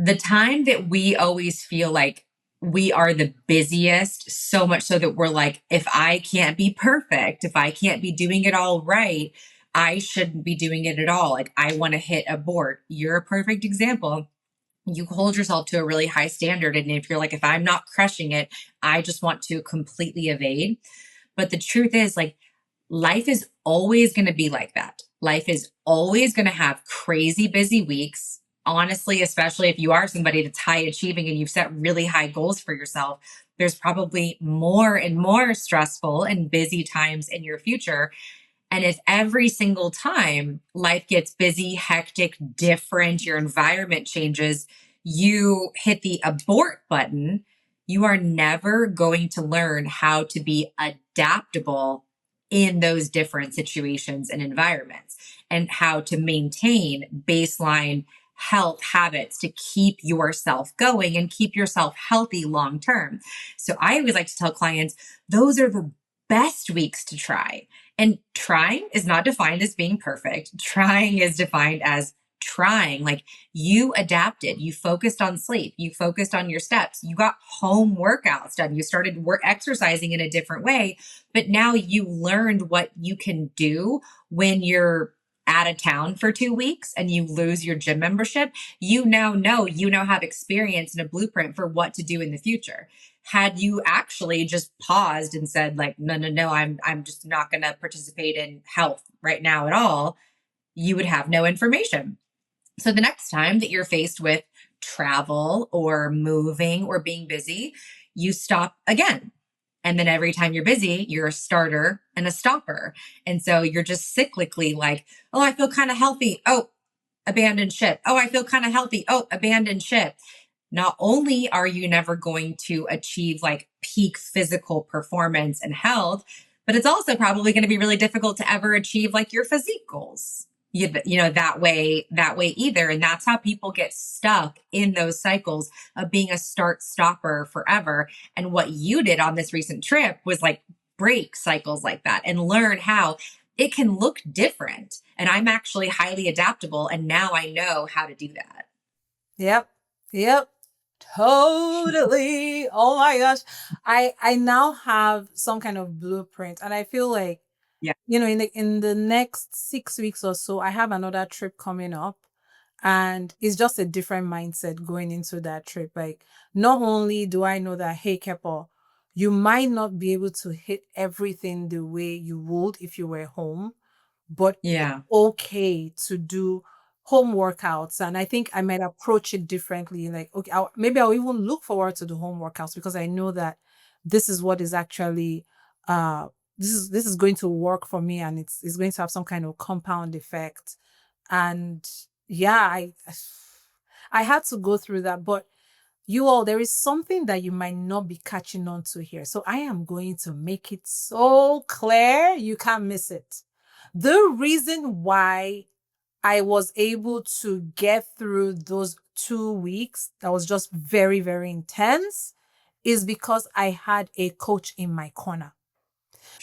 The time that we always feel like we are the busiest, so much so that we're like, if I can't be perfect, if I can't be doing it all right, I shouldn't be doing it at all. Like, I want to hit abort. You're a perfect example. You hold yourself to a really high standard. And if you're like, if I'm not crushing it, I just want to completely evade. But the truth is, like, life is always going to be like that. Life is always going to have crazy busy weeks. Honestly, especially if you are somebody that's high achieving and you've set really high goals for yourself, there's probably more and more stressful and busy times in your future. And if every single time life gets busy, hectic, different, your environment changes, you hit the abort button, you are never going to learn how to be adaptable in those different situations and environments and how to maintain baseline health habits to keep yourself going and keep yourself healthy long term. So I always like to tell clients those are the best weeks to try. And trying is not defined as being perfect. Trying is defined as trying. Like, you adapted, you focused on sleep, you focused on your steps, you got home workouts done, you started work exercising in a different way. But now you learned what you can do when you're out of town for 2 weeks and you lose your gym membership. You now know, you now have experience and a blueprint for what to do in the future. Had you actually just paused and said, like, no, no, no, I'm just not going to participate in health right now at all, you would have no information. So the next time that you're faced with travel or moving or being busy, you stop again. And then every time you're busy, you're a starter and a stopper. And so you're just cyclically like, oh, I feel kind of healthy. Oh, abandon ship. Oh, I feel kind of healthy. Oh, abandon ship. Not only are you never going to achieve like peak physical performance and health, but it's also probably going to be really difficult to ever achieve like your physique goals. That way either. And that's how people get stuck in those cycles of being a start stopper forever. And what you did on this recent trip was like break cycles like that and learn how it can look different. And I'm actually highly adaptable. And now I know how to do that. Yep. Yep. Totally. Oh my gosh. I now have some kind of blueprint, and I feel like, Yeah. in the next 6 weeks or so, I have another trip coming up, and it's just a different mindset going into that trip. Like, not only do I know that, hey, Kepo, you might not be able to hit everything the way you would if you were home, but it's Yeah. okay to do home workouts. And I think I might approach it differently. Like, okay, maybe I'll even look forward to the home workouts because I know that this is what is actually, this is going to work for me, and it's going to have some kind of compound effect. And yeah, I had to go through that. But you all, there is something that you might not be catching on to here. So I am going to make it so clear you can't miss it. The reason why I was able to get through those 2 weeks that was just very, very intense is because I had a coach in my corner.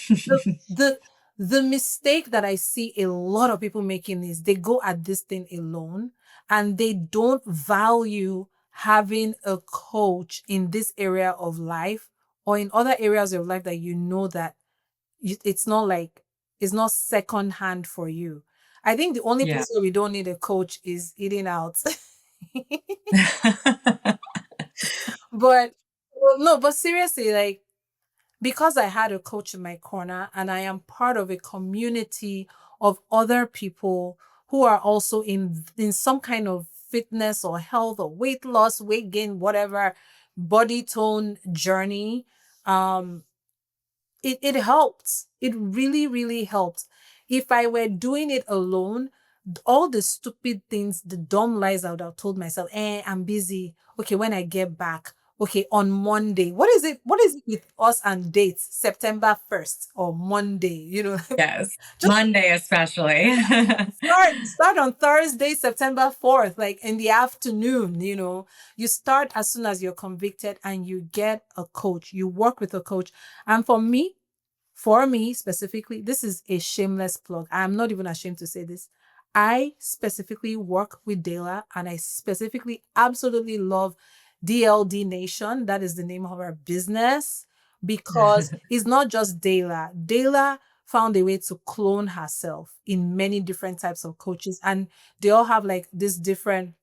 The the the mistake that I see a lot of people making is they go at this thing alone, and they don't value having a coach in this area of life or in other areas of life that that it's not like, it's not second hand for you. I think the only Yeah. place where we don't need a coach is eating out. But well, no, but seriously, like, because I had a coach in my corner and I am part of a community of other people who are also in some kind of fitness or health or weight loss, weight gain, whatever body tone journey, um it helped. It really, really helped. If I were doing it alone, all the stupid things, the dumb lies I would have told myself, I'm busy. Okay, when I get back. Okay, on Monday. What is it? What is it with us and dates? September 1st or Monday, Yes. just Monday, especially. start on Thursday, September 4th, like in the afternoon. You start as soon as you're convicted, and you get a coach. You work with a coach. And for me specifically, this is a shameless plug. I'm not even ashamed to say this. I specifically work with Dala, and I specifically absolutely love DLD Nation. That is the name of our business, because it's not just Dala. Dala found a way to clone herself in many different types of coaches, and they all have like this different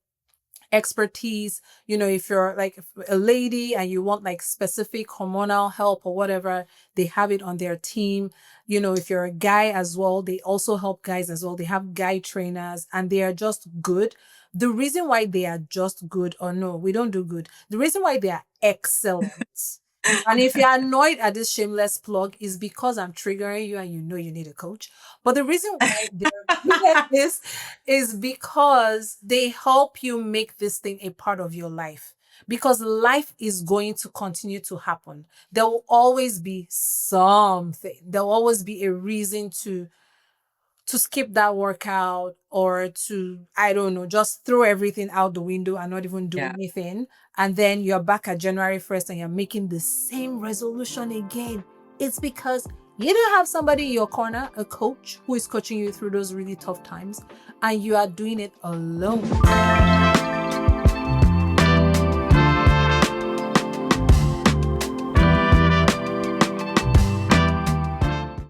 expertise. If you're like a lady and you want like specific hormonal help or whatever, they have it on their team. If you're a guy as well, they also help guys as well. They have guy trainers, and they are just good. The reason why they are just good, or no, we don't do good. The reason why they are excellent, and if you're annoyed at this shameless plug, is because I'm triggering you and you need a coach. But the reason why they're good at this is because they help you make this thing a part of your life. Because life is going to continue to happen. There will always be something. There will always be a reason to skip that workout, or to, I don't know, just throw everything out the window and not even do Yeah. anything. And then you're back at January 1st and you're making the same resolution again. It's because you don't have somebody in your corner, a coach who is coaching you through those really tough times, and you are doing it alone.